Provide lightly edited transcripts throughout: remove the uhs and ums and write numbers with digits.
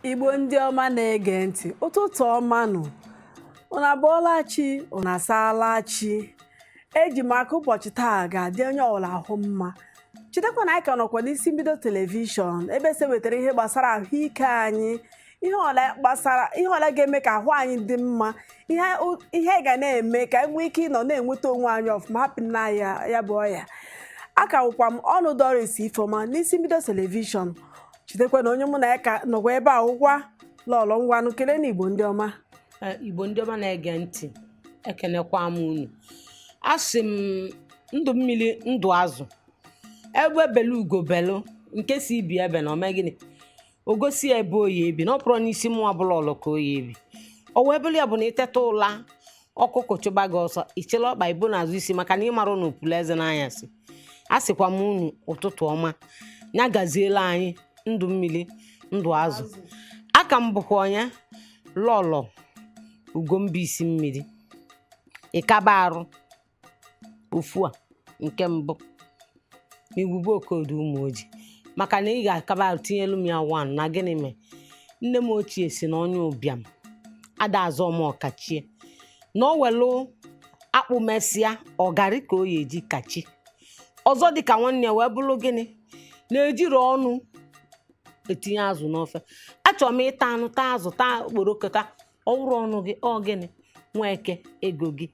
Igbo ndị ọma na-ege ntị, ụtụtụ ọma nụ. Unu abọọla chi, unu asaala chi. Eji m aka ụbọchị taa ga-adị onye ọbụla ahụ mma. Chetakwa na anyị ka nọkwa n'isi mbido telivishọn ebe se wetara ihe gbasara ahụike anyị, ihe ọla ga-eme ka ahụ anyị dị mma, ihe ga na-eme ka anyị nwee ike ịnọ na-enweta onwe anyị ọfụma, hapụ na ya bụ ọya. Aka wụkwa m ọnụ Doris Ifeoma n'isi mbido telivishọn. Chetakwa na onye mụ na ya ka nọkwa ebe a ụgwa lọlọ ngwanụ kelee na Igbo ndị ọma. Igbo ndị ọma na-ege ntị, ekenekwa m unu. Asị m ndụ mmiri ndụ azụ, ebe belu ugo belu nke si ibi ebe na ome gịnị o gosi ebe oyi ebi na ọ pụrụ n'isi mụ ọbụla ọlọ ka oyi ebi. O wee bụrụ ya bụ na iteta ụla ọkụkọ chụba gị ọsọ ichela ọkpa ibu n'azụ isi maka na ịmara na opulu eze n'anyasị. A sịkwa m unu ụtụtụ ọma, ya gaziela anyị ndụ mmiri ndụ azụ. Aka m bụkwa onye lọlọ Ugombaisi mmiri ịkaba arụ ofu a nke mbụ n'Igwugbo Okodo ụmụ ojii, maka na ị ga-akaba arụ tinyelu m ya 1 na gịnị mee nne m ochie si na onye ụbịam ada azọ m ọkachie na o welu akpụ mesịa ọgarị ka o ya eji kachi ọzọ dịka nwanne wee bụrụ gịnị na-ejiri ọnụ etinye azụ n'ofe. Achọrọ m ịta anụ taa azụ taa okporoko ka ọ wụrụ ọnụ gị ọ gịnị nwa eke ego gị.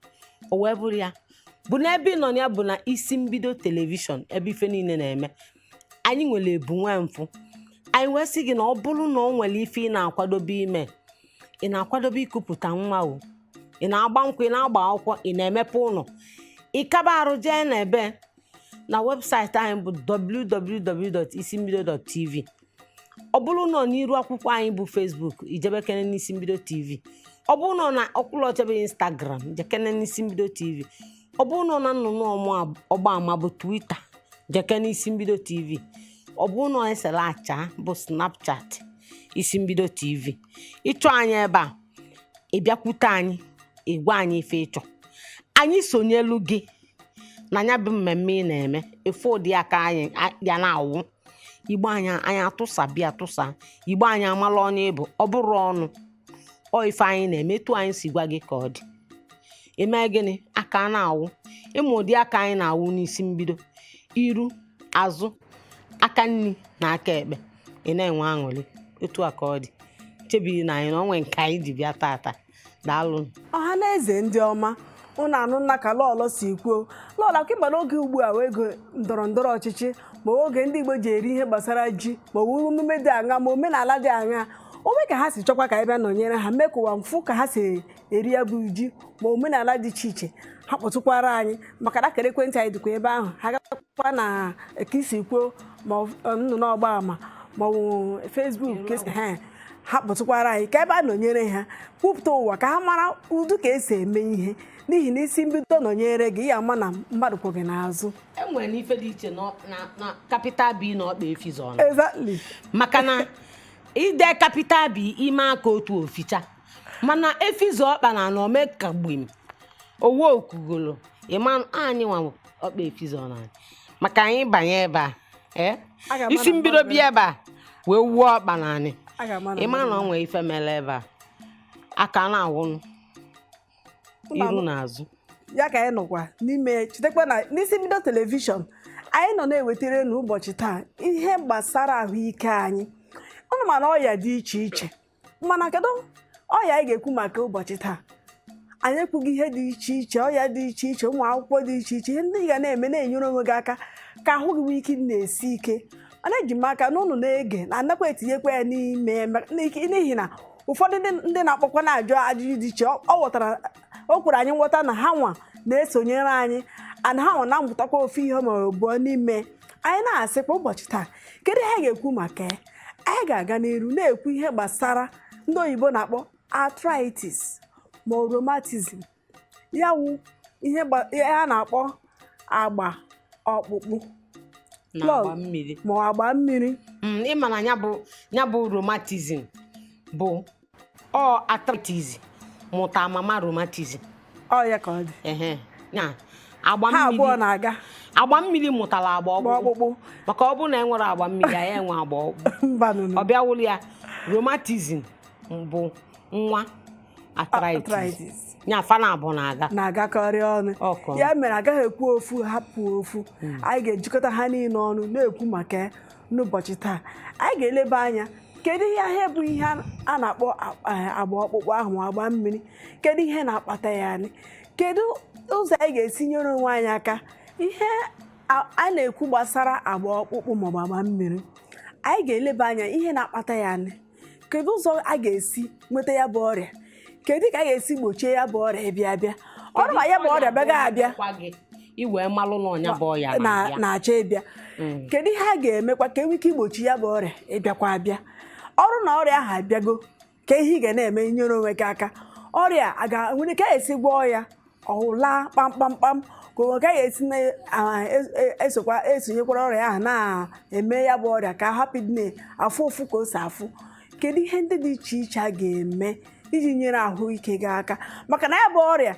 O wee bụrụ ya bụ na ebe ị nọ ya bụ na isi mbido telivishọn ebe ife niile na-eme. Anyị nwere ebu nwe mfụ, anyị wee sị gị na ọ bụrụ na ọ nwere ife ị na-akwadobe ime, ị na-akwadobe ikupụta nwa o, ị na-agba nkwụ, ị na-agba akwụkwọ, ị na-emepe ụlọ, ị kaba arụ jee n'ebe na webụsaịtị anyị bụ www.isimbido.tv. ọ bụrụ nọ n'iru akwụkwọ anyị bụ Facebook ijebekene n'isi mbido TV. ọ bụrụ nọ na ọkwụlọchebe Instagram jekene n'isi mbido TV. ọ bụrụ nọ na nnụnụ ọgba ama bụ Twitter jekene isi mbido TV. ọ bụrụ nọ esere acha bụ Snapchat isi mbido TV. ịchọ anyị ebe a ịbịakwute anyị ịgwa anyị ife ịchọ, anyị sonyelu gị na ya bụ mmemme ị na-eme efe ụdị aka anyị ya na-awụ. Igbo anyị atụsa bịa atụsa, Igbo anyị amala onye ịbụ ọ bụrụ ọnụ ọ ife anyị na-emetụ anyị si gwa gị ka ọ dị. Eme gịnị aka na-awụ ịmụ ụdị aka anyị na-awụ n'isi mbido, iru azụ, aka nri na aka ekpe, ị na-enwe aṅụrị etu a ka ọ dị. Chebiri na anyị na onwe nke anyị ji bịa tata. Daalụ. Ọha na eze ndị ọma, unu anụ nna ka lọlọ si kwuo lọlọ ka ịgbara oge ugbu a wee ego ndọrọ ndọrọ ọchịchị ma oge ndị Igbo ji eri ihe gbasara ji ma ọ bụ omume dị aṅa ma omenala dị aṅa. Ome ka ha si chọkwa ka ị bịa nọnyere ha mee ka ụwa mfụ ka ha si eri ya bụ ji ma omenala dị iche iche ha kpọtụkwara anyị maka na akara ekwentị anyị dịkwa ebe ahụ. Ha gakwa na ka isi kwuo ma nnụnụ ọgba ama ma ọ bụ Facebook ha kpọtụkwara anyị ka ebe a nọnyere ha kwupụta ụwa ka ha mara ụdị ka esi eme ihe, n'ihi na isi mbido nọnyere gị ya ama na mmadụ kwụ gị n'azụ. Enwere n'ife dị iche na capital B na ọkpa efizọ. Exactly. Maka na ide capital B ime aka otu oficha, mana efizọ ọkpa na ome kagbim owo okugolo ịma anyị nwa ọkpa efizọ na maka anyị banye ebe a isi mbido bịa ebe a wee wuo ọkpa na anyị ịma na onwe ife mere ebe a aka na-awụnụ iru na azụ ya ka anyị nọkwa n'ime. Chetakwa na n'isi mbido telivishọn anyị nọ na-ewetara n'ụbọchị taa ihe gbasara ahụike anyị. Ọnụ mana ọya dị iche iche, mana kedu ọya anyị ga-ekwu maka ụbọchị taa? Anyị ekwughị ihe dị iche iche, ọya dị iche iche, ụmụ akwụkwọ dị iche iche, ihe ndị ị ga na-eme na-enyere onwe gị aka ka ahụ gị nwee ike na-esi ike. Mana eji m aka na ụnụ na-ege na anakwa etinyekwa ya n'ime n'ihi na ụfọdụ ndị na-akpọkwa na-ajụ ajụjụ dị iche. O kwere anyị nghọta na ha nwa na-esonyere anyị ana ha nwa na-amụtakwa ofu ihe ma ọ bụ n'ime. Anyị na-asịkwa ụbọchị taa kedu ihe anyị ga-ekwu maka ya? Anyị ga-aga n'iru na-ekwu ihe gbasara ndị oyibo na-akpọ arthritis ma rheumatism, ya wụ ihe a na-akpọ agba ọkpụkpụ ma agba mmiri. Ịma na ya bụ rheumatism bụ arthritis mụta mama rheumatism. Ya ka ọ dị. Agba ha mmiri abụọ na-aga. Agba mmiri mụtara agba ọkpụkpụ ọkpụkpụ maka ọ bụ na enwere agba mmiri anyị enwe agba ọkpụkpụ. Mbanụ. Ọ bịa wụrụ ya rheumatism bụ nwa arthritis arthritis nya fa na abụ na-aga na-agakọrị ọnụ Ọkọ. ya mere agaghị ekwu ofu hapụ ofu anyị ga-ejikọta ha niile ọnụ na-ekwu maka ya n'ụbọchị taa. Anyị ga-eleba anya kedu ihe bụ ihe a na-akpọ agba ọkpụkpụ ahụ ma agba mmiri, kedu ihe na-akpata ya anyị, kedu ụzọ anyị ga-esi nyere onwe anyị aka. Ihe a na-ekwu gbasara agba ọkpụkpụ maọbụ agba mmiri, anyị ga-eleba anya ihe na-akpata ya anyị, kedu ụzọ a ga-esi nweta ya bụ ọrịa, kedu ka a ga-esi gbochie ya bụ ọrịa ịbịa abịa. Ọrụ ma ya bụ ọrịa bịaga abịa iwee malụ na ọnya bụ ọya na-abịa. na-achọ ịbịa, kedu ihe a ga-emekwa ka enwe ike igbochi ya bụ ọrịa ịbịakwa abịa. Ọrụ na ọrịa ahụ abịago, ka ihe ị ga na-eme nyere onwe gị aka. Ọrịa nwere ka esi gwọọ ya ọwụla kpamkpamkpam, ka onwe ka esi esonyekwara ọrịa ahụ na-eme ya bụ ọrịa ka hapụ ịdị afụ ụfụ ka o si afụ. Kedu ihe ndị dị iche iche a ga-eme iji nyere ahụike gị aka, maka na ya bụ ọrịa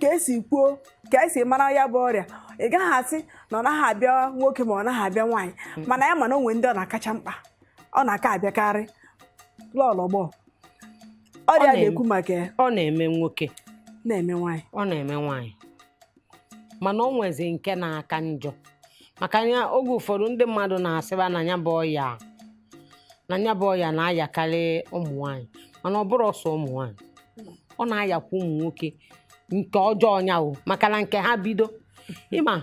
ka esi kwuo, ka esi mara ya bụ ọrịa, ị gaghị asị na ọ naghị abịa nwoke ma ọ naghị abịa nwaanyị, mana ya mana onwe ndị ọ na-akacha mkpa, ọ na-aka abịakarị lọlọgbọ. Ọrịa na-ekwu maka ya, ọ na-eme nwoke na-eme nwaanyị, ọ na-eme nwaanyị, mana o nwezi nke na-aka njọ. Maka ya oge ụfọdụ ndị mmadụ na-asịba na ya bụ ọya na-ayakarị ụmụ nwaanyị, mana ọ bụrụ ọsọ ụmụ nwaanyị, ọ na-ayakwa ụmụ nwoke nke ọjọọ nyawo, maka na nke ha bido ịma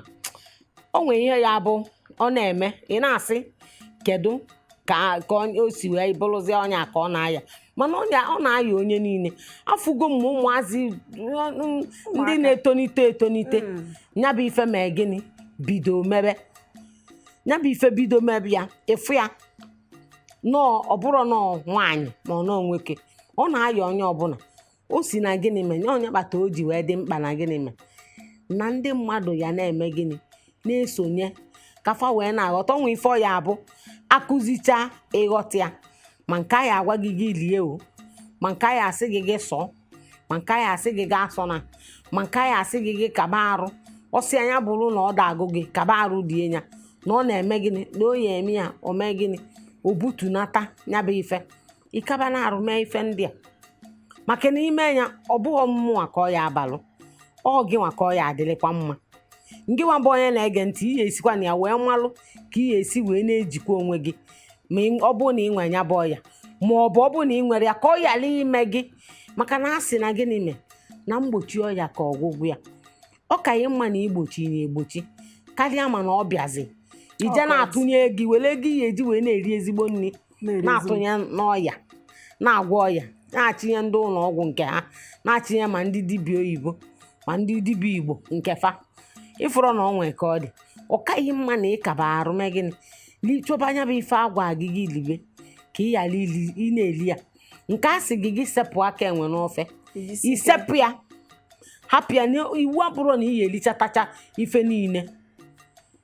o nwere ihe ya bụ ọ na-eme, ị na-asị kedu ka o si wee bụrụzie ọnya ka ọ na-aya, mana ọ na-aya onye niile. Afụgo m ụmụazị ndị na-etonite nya bụ ife mee gịnị bido mebe, nya bụ ife bido mebe ya ịfụ ya nọọ ọ bụrụ nọọ nwaanyị ma ọ nọọ nwoke, ọ na-aya onye ọbụla. O si na gịnị mee onye kpata o ji wee dị mkpa na gịnị mee na ndị mmadụ ya na-eme gịnị na-esonye kafa wee na-aghọta. Ọnwa ife ọya abụ akụzicha ịghọta ya, ma nke a ya agwa gị gị lie o, ma nke a ya asị gị gị sọ, ma nke a ya asị gị gaa sọ na, ma nke a ya asị gị gị kaba arụ. Ọsị anya bụrụ na ọ da-agụ gị kaba arụ die ya, na ọ na-eme gịnị na o ya eme ya o mee gịnị o butunata ya bụ ife ịkaba na arụ mee ife ndị a. Maka na ime ya ọ bụghị ọmụmụ nwa ka ọ ya abalụ, ọ gị nwa ka ọ ya adịrịkwa mma. Ngị nwa bụ onye na-ege ntị, ihe esikwa na ya wee malụ ka ihe esi wee na-ejikwa onwe gị, ma ọ bụ na ị nwere ya bụ ọya, ma ọ bụ na ị nwere ya ka ọ yala ime gị. Maka na a sị na gịnị mee na mgbochi ọya ka ọgwụgwụ ya. Ọ ka ihe mma na igbochi na-egbochi karịa mana ọ bịazi ije na-atụnye gị were gị ya eji wee na-eri ezigbo nri, na-atụnye n'ọya, na-agwọ ọya, na-achịnye ndị ụlọ ọgwụ nke ha, na-achịnye ma ndị dibịa oyibo ma ndị dibịa igbo nke fa. Ịfụrụ na ọ nwee ka ọ dị, ọ kaghị mma na ịkaba arụ mee gịnị chọba anya bụ ife agwa agịgị ilibe ka ị ghara ị na-eli ya. Nke a sị gị sepụ aka enwe n'ofe, isepụ ya, hapụ ya. Iwu abụrụ na ị ya elichatacha ife niile,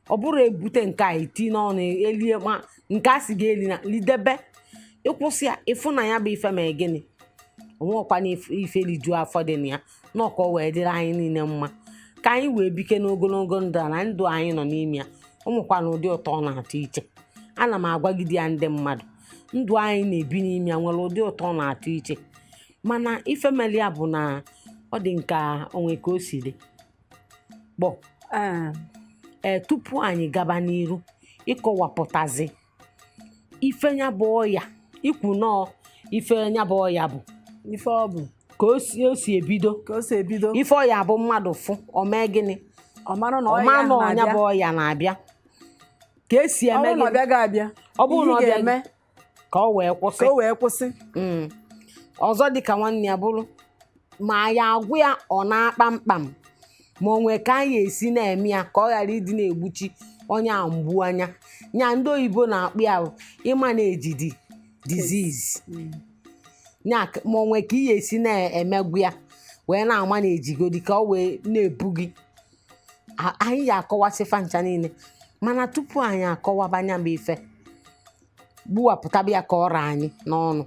ọ bụrụ ebute nke a eti n'ọnụ elie, ma nke a sị gị eli na lidebe ịkwụsị ya. Ịfụ na ya bụ ife mee gịnị onwekwa na ife lijuo afọ dị na ya, na ka ọ wee dịrị anyị niile mma, ka anyị wee bike n'ogologo ndụ na ndụ anyị nọ n'ime ya. Ụmụkwa na ụdị ụtọ ọ na-atọ iche. Ana m agwagide ya ndị mmadụ, ndụ anyị na-ebi n'ime ya nwere ụdị ụtọ ọ na-atọ iche, mana ife meli ya bụ na ọ dị nke onwe ka o si dị gbọ. Tupu anyị gaba n'iru ịkọwapụtazi ife nya bụ ọya, ikwu nọọ ife nya bụ ọya bụ ife ọ bụ ka o si ebido, ife ọya bụ mmadụ fụ o mee gịnị ọma na ọnya bụ ọya na-abịa, ka esi eme gịnị ọ bụrụ na ọ bịa ka ọ wee kwụsị. Ọzọ dịka nwanne ya bụrụ ma ya agwụ ya ọ na-akpa mkpam, ma o nwee ka anyị esi na-eme ya ka ọ ghara ịdị na-egbuchi onye a mgbu anya. Nya ndị oyibo na-akpụ ya ịma na ejidi disease. Nya ma o nwee ka ihe esi na-emegwu ya wee na-ama na ejigodi ka ọ wee na-ebu gị. Anyị ya akọwasịfa ncha niile, mana tupu anyị akọwaba anya bụ ife gbuwapụtaba ya ka ọra anyị n'ọnụ,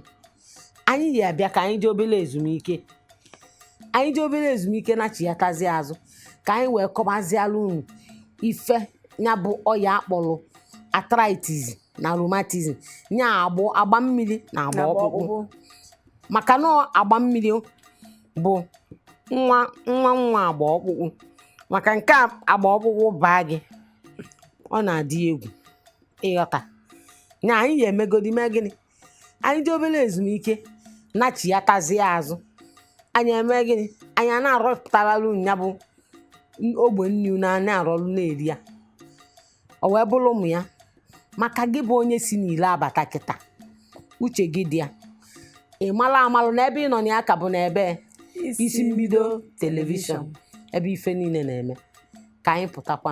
anyị ya abịa ka anyị jee obere ezumike. Anyị jee obere ezumike na-achịghatazi azụ ka anyị wee kọbaziala unu ife ya bụ ọya akpọrọ arthritis na rheumatism nya agba mmiri na agba na-agba ọkpụkpụ ọkpụkpụ. maka na agba mmiri bụ nwa agba ọkpụkpụ maka nke agba ọkpụkpụ baa gị ọ na-adị egwu ịghọta nya anyị ga-emegodi mee gịnị anyị dị obere ezumike nachiyatazie azụ anyị eme gịnị anyị na-arọpụtaralu nya bụ ogbe nri na-arọlụ na-eri ya o wee bụrụ ụmụ ya maka gị bụ onye si n'ile abata kịta uche gị dị ya ị mara amalụ na ebe ị nọ na ya ka bụ na ebe isi mbido telivishọn ebe ife niile na-eme ka anyị pụtakwa